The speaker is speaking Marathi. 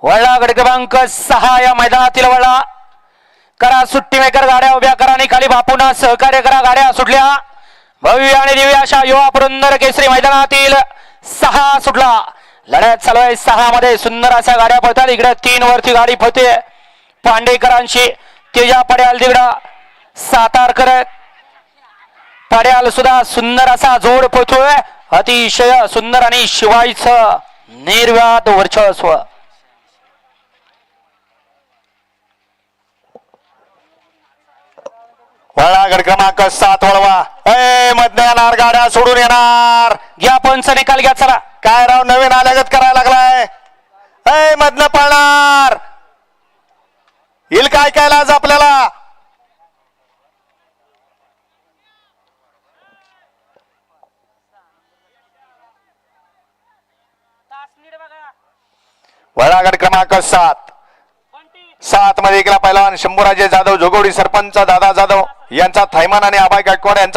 वळला गट क्रमांक 6 या मैदानातील वळला करा सुट्टी मेकर गाड्या उभ्या करा आणि खाली बापूंना सहकार्य करा. गाड्या सुटल्या भव्य आणि दिव्य अशा युवा पुरंदर केसरी मैदानातील 6 सुटला. लढ्यात चालू आहे 6 मध्ये सुंदर अशा गाड्या पळतात. इकडे 3 वरती गाडी पळते पांडेकरांची. तेजा पड्याल तिकडं सातारकर पड्याल सुद्धा सुंदर असा जोड पळतोय. अतिशय सुंदर आणि शिवायचं निर्व्यात वर्चस्व. वळा गट क्रमांक 7 वळवा. मधनं येणार गाड्या सोडून येणार. घ्या पंच निकाल घ्या चला. काय राव नवीन आल्यागत करायला लागलाय. मधनं पळणार येईल काय काय आज आपल्याला. वळा गट क्रमांक 7 मध्ये एकला पहिलवान शंभूराजे जाधव जोगवडी सरपंच दादा जाधव यांचा थैमान आणि आबाई गायकवाड यांचा